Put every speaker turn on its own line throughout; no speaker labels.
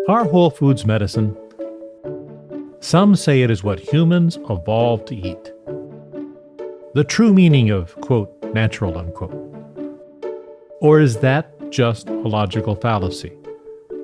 Are whole foods medicine? Some say it is what humans evolved to eat. The true meaning of, quote, natural, unquote. Or is that just a logical fallacy?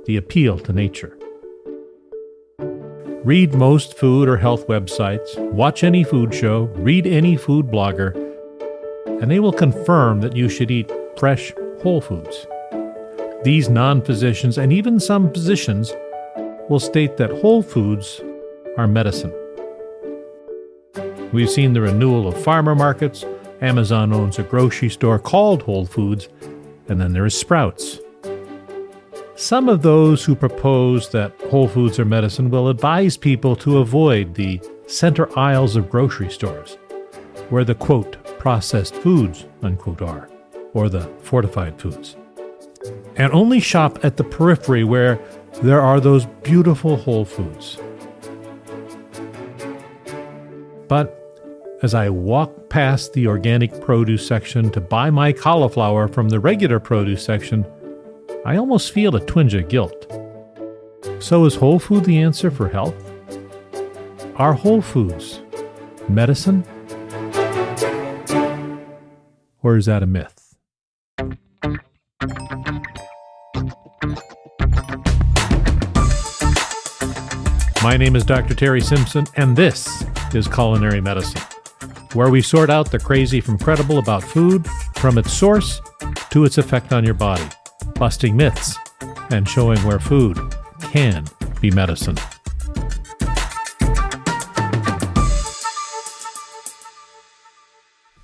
The appeal to nature. Read most food or health websites, watch any food show, read any food blogger, and they will confirm that you should eat fresh, whole foods. These non-physicians and even some physicians will state that whole foods are medicine. We've seen the renewal of farmer markets. Amazon owns a grocery store called Whole Foods, and then there is Sprouts. Some of those who propose that whole foods are medicine will advise people to avoid the center aisles of grocery stores, where the, quote, processed foods, unquote, are, or the fortified foods. And only shop at the periphery where there are those beautiful whole foods. But as I walk past the organic produce section to buy my cauliflower from the regular produce section, I almost feel a twinge of guilt. So is whole food the answer for health? Are whole foods medicine? Or is that a myth? My name is Dr. Terry Simpson, and this is Culinary Medicine, where we sort out the crazy from credible about food, from its source to its effect on your body, busting myths and showing where food can be medicine.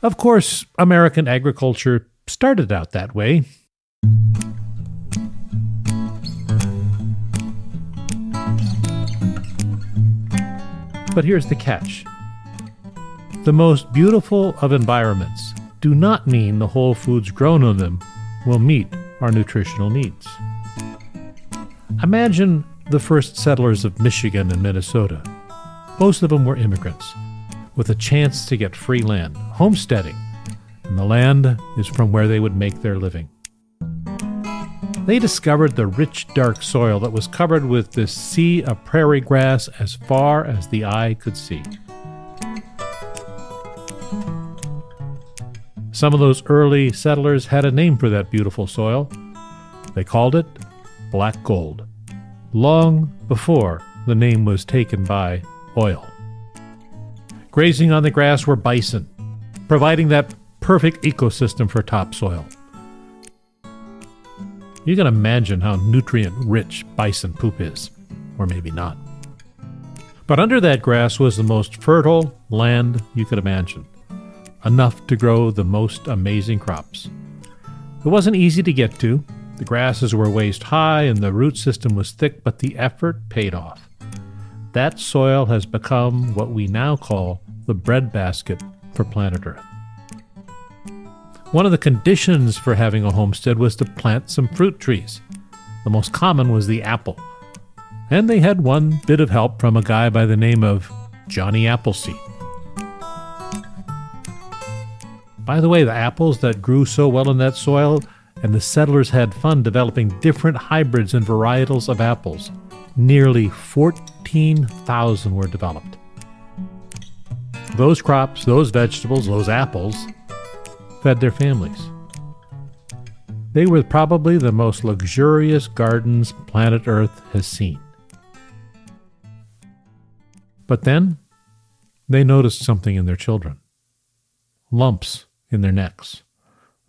Of course, American agriculture started out that way. But here's the catch. The most beautiful of environments do not mean the whole foods grown in them will meet our nutritional needs. Imagine the first settlers of Michigan and Minnesota. Most of them were immigrants, with a chance to get free land, homesteading, and the land is from where they would make their living. They discovered the rich, dark soil that was covered with this sea of prairie grass as far as the eye could see. Some of those early settlers had a name for that beautiful soil. They called it black gold, long before the name was taken by oil. Grazing on the grass were bison, providing that perfect ecosystem for topsoil. You can imagine how nutrient-rich bison poop is, or maybe not. But under that grass was the most fertile land you could imagine, enough to grow the most amazing crops. It wasn't easy to get to. The grasses were waist high and the root system was thick, but the effort paid off. That soil has become what we now call the breadbasket for planet Earth. One of the conditions for having a homestead was to plant some fruit trees. The most common was the apple. And they had one bit of help from a guy by the name of Johnny Appleseed. By the way, the apples that grew so well in that soil, and the settlers had fun developing different hybrids and varietals of apples. Nearly 14,000 were developed. Those crops, those vegetables, those apples, fed their families. They were probably the most luxurious gardens planet Earth has seen. But then, they noticed something in their children. Lumps in their necks.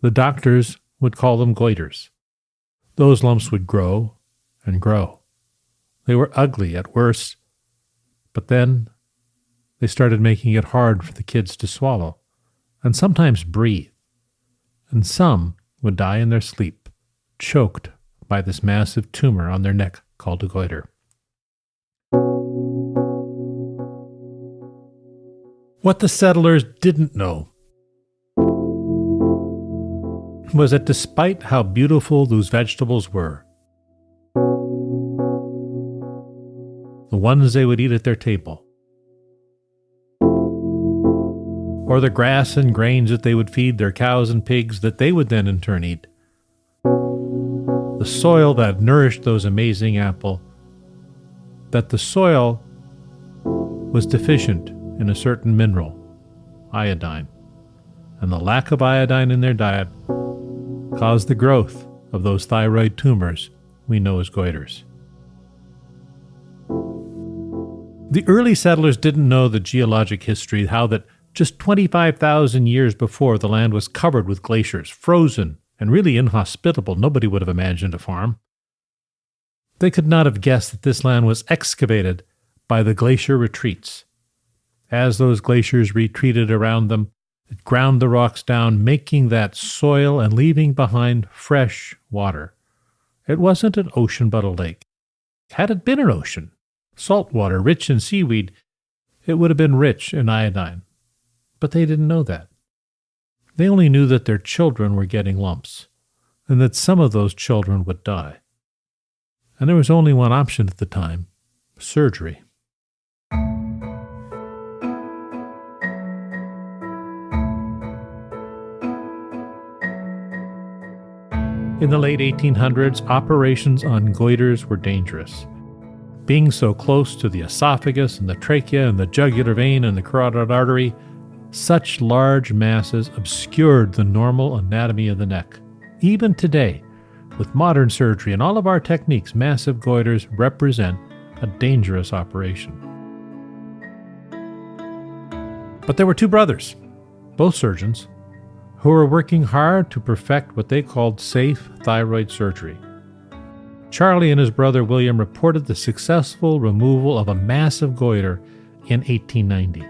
The doctors would call them goiters. Those lumps would grow and grow. They were ugly at worst, but then they started making it hard for the kids to swallow, and sometimes breathe. And some would die in their sleep, choked by this massive tumor on their neck called a goiter. What the settlers didn't know was that despite how beautiful those vegetables were, the ones they would eat at their table, or the grass and grains that they would feed their cows and pigs that they would then in turn eat, the soil that nourished those amazing apples that the soil was deficient in a certain mineral, iodine, and the lack of iodine in their diet caused the growth of those thyroid tumors we know as goiters. The early settlers didn't know the geologic history, how that just 25,000 years before the land was covered with glaciers, frozen, and really inhospitable. Nobody would have imagined a farm. They could not have guessed that this land was excavated by the glacier retreats. As those glaciers retreated around them, it ground the rocks down, making that soil and leaving behind fresh water. It wasn't an ocean but a lake. Had it been an ocean, salt water, rich in seaweed, it would have been rich in iodine. But they didn't know that. They only knew that their children were getting lumps, and that some of those children would die. And there was only one option at the time: surgery. In the late 1800s, operations on goiters were dangerous. Being so close to the esophagus and the trachea and the jugular vein and the carotid artery, such large masses obscured the normal anatomy of the neck. Even today, with modern surgery and all of our techniques, massive goiters represent a dangerous operation. But there were two brothers, both surgeons, who were working hard to perfect what they called safe thyroid surgery. Charlie and his brother William reported the successful removal of a massive goiter in 1890.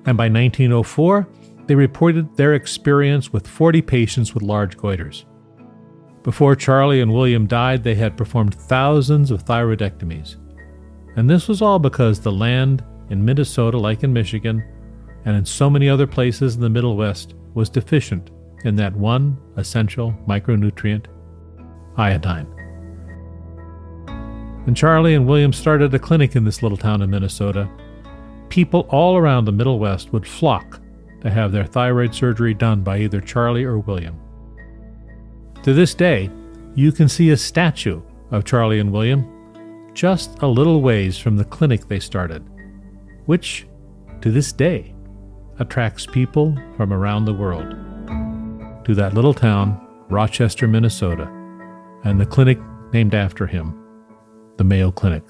And by 1904, they reported their experience with 40 patients with large goiters. Before Charlie and William died, they had performed thousands of thyroidectomies. And this was all because the land in Minnesota, like in Michigan, and in so many other places in the Middle West, was deficient in that one essential micronutrient, iodine. And Charlie and William started a clinic in this little town in Minnesota. People all around the Middle West would flock to have their thyroid surgery done by either Charlie or William. To this day, you can see a statue of Charlie and William just a little ways from the clinic they started, which, to this day, attracts people from around the world to that little town, Rochester, Minnesota, and the clinic named after him, the Mayo Clinic.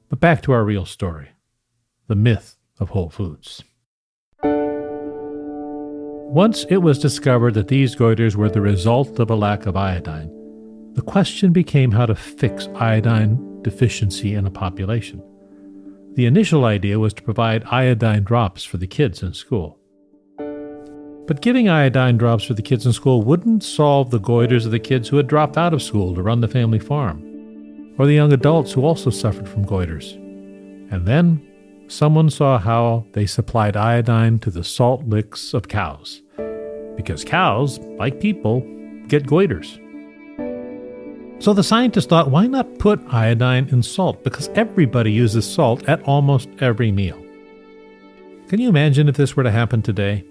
But back to our real story, the myth of Whole Foods. Once it was discovered that these goiters were the result of a lack of iodine, the question became how to fix iodine deficiency in a population. The initial idea was to provide iodine drops for the kids in school. But giving iodine drops for the kids in school wouldn't solve the goiters of the kids who had dropped out of school to run the family farm, or the young adults who also suffered from goiters. And then someone saw how they supplied iodine to the salt licks of cows, because cows, like people, get goiters. So the scientists thought, why not put iodine in salt? Because everybody uses salt at almost every meal. Can you imagine if this were to happen today?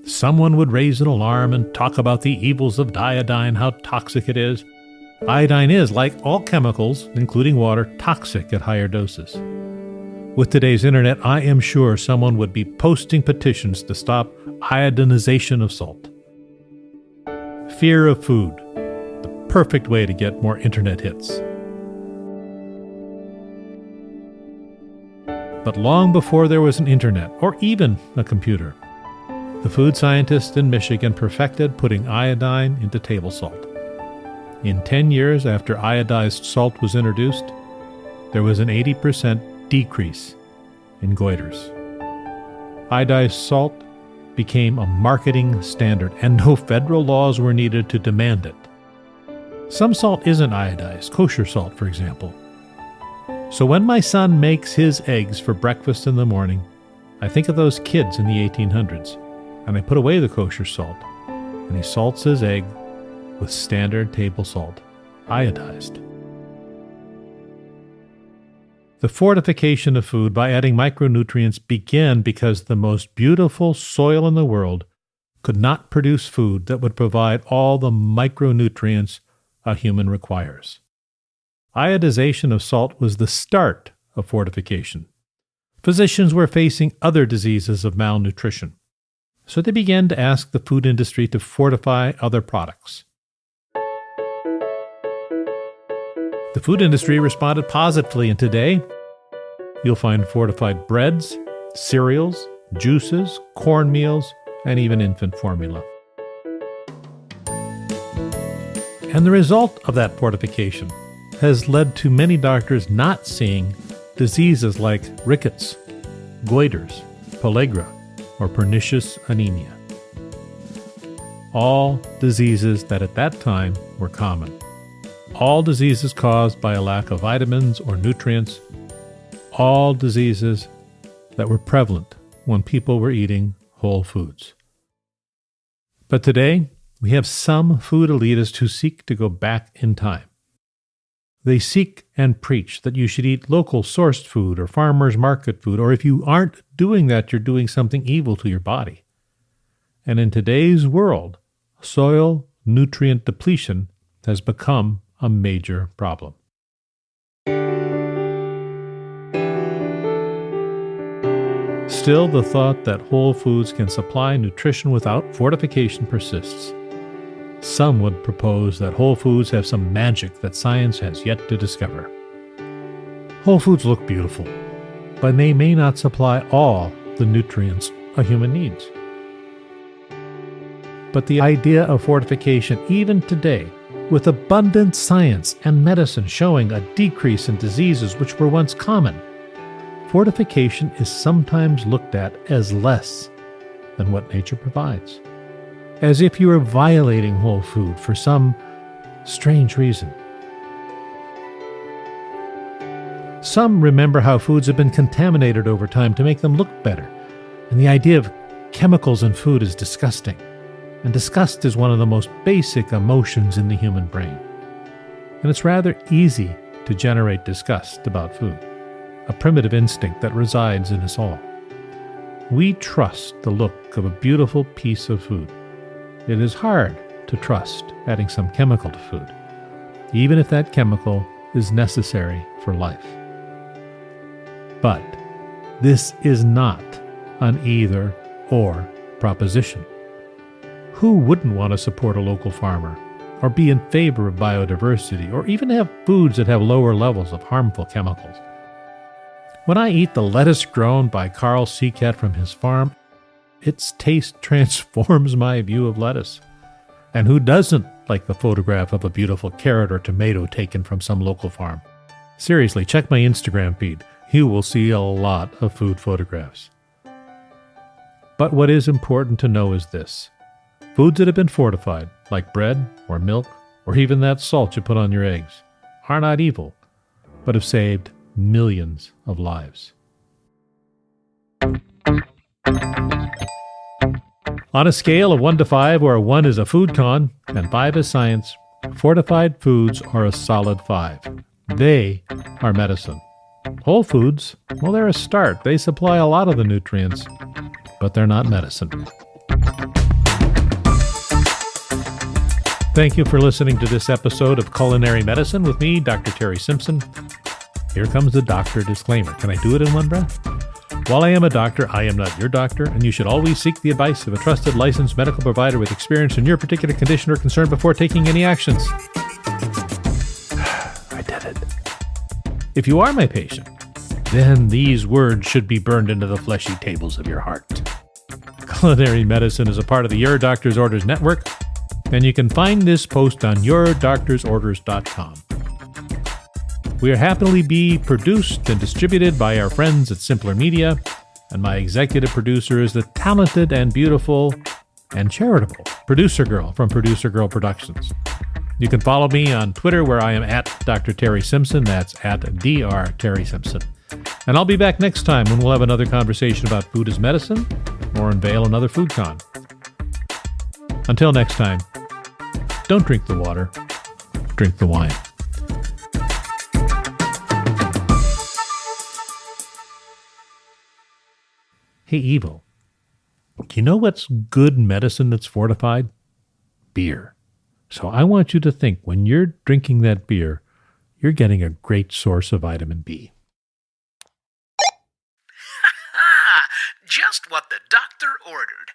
Someone would raise an alarm and talk about the evils of iodine, how toxic it is. Iodine is, like all chemicals, including water, toxic at higher doses. With today's internet, I am sure someone would be posting petitions to stop iodinization of salt. Fear of food. Perfect way to get more internet hits. But long before there was an internet, or even a computer, the food scientists in Michigan perfected putting iodine into table salt. In 10 years after iodized salt was introduced, there was an 80% decrease in goiters. Iodized salt became a marketing standard, and no federal laws were needed to demand it. Some salt isn't iodized, kosher salt, for example. So when my son makes his eggs for breakfast in the morning, I think of those kids in the 1800s, and I put away the kosher salt, and he salts his egg with standard table salt, iodized. The fortification of food by adding micronutrients began because the most beautiful soil in the world could not produce food that would provide all the micronutrients a human requires. Iodization of salt was the start of fortification. Physicians were facing other diseases of malnutrition, so they began to ask the food industry to fortify other products. The food industry responded positively, and today you'll find fortified breads, cereals, juices, cornmeals, and even infant formula. And the result of that fortification has led to many doctors not seeing diseases like rickets, goiters, pellagra, or pernicious anemia. All diseases that at that time were common. All diseases caused by a lack of vitamins or nutrients. All diseases that were prevalent when people were eating whole foods. But today, we have some food elitists who seek to go back in time. They seek and preach that you should eat local sourced food or farmers market food, or if you aren't doing that, you're doing something evil to your body. And in today's world, soil nutrient depletion has become a major problem. Still, the thought that whole foods can supply nutrition without fortification persists. Some would propose that whole foods have some magic that science has yet to discover. Whole foods look beautiful, but they may not supply all the nutrients a human needs. But the idea of fortification, even today, with abundant science and medicine showing a decrease in diseases which were once common, fortification is sometimes looked at as less than what nature provides, as if you are violating whole food for some strange reason. Some remember how foods have been contaminated over time to make them look better, and the idea of chemicals in food is disgusting. And disgust is one of the most basic emotions in the human brain. And it's rather easy to generate disgust about food, a primitive instinct that resides in us all. We trust the look of a beautiful piece of food. It is hard to trust adding some chemical to food, even if that chemical is necessary for life. But this is not an either-or proposition. Who wouldn't want to support a local farmer, or be in favor of biodiversity, or even have foods that have lower levels of harmful chemicals? When I eat the lettuce grown by Carl Seacat from his farm, its taste transforms my view of lettuce. And who doesn't like the photograph of a beautiful carrot or tomato taken from some local farm? Seriously, check my Instagram feed. You will see a lot of food photographs. But what is important to know is this. Foods that have been fortified, like bread or milk, or even that salt you put on your eggs, are not evil, but have saved millions of lives. On a scale of 1 to 5, where 1 is a food con and 5 is science, fortified foods are a solid 5. They are medicine. Whole foods, well, they're a start. They supply a lot of the nutrients, but they're not medicine. Thank you for listening to this episode of Culinary Medicine with me, Dr. Terry Simpson. Here comes the doctor disclaimer. Can I do it in one breath? While I am a doctor, I am not your doctor, and you should always seek the advice of a trusted licensed medical provider with experience in your particular condition or concern before taking any actions. I did it. If you are my patient, then these words should be burned into the fleshy tables of your heart. Culinary Medicine is a part of the Your Doctor's Orders network, and you can find this post on yourdoctorsorders.com. We are happily be produced and distributed by our friends at Simpler Media, and my executive producer is the talented and beautiful and charitable Producer Girl from Producer Girl Productions. You can follow me on Twitter, where I am at Dr. Terry Simpson. That's at Dr. Terry Simpson. And I'll be back next time when we'll have another conversation about food as medicine or unveil another food con. Until next time, don't drink the water, drink the wine. Hey, Evo, do you know what's good medicine that's fortified? Beer. So I want you to think, when you're drinking that beer, you're getting a great source of vitamin B.
Just what the doctor ordered.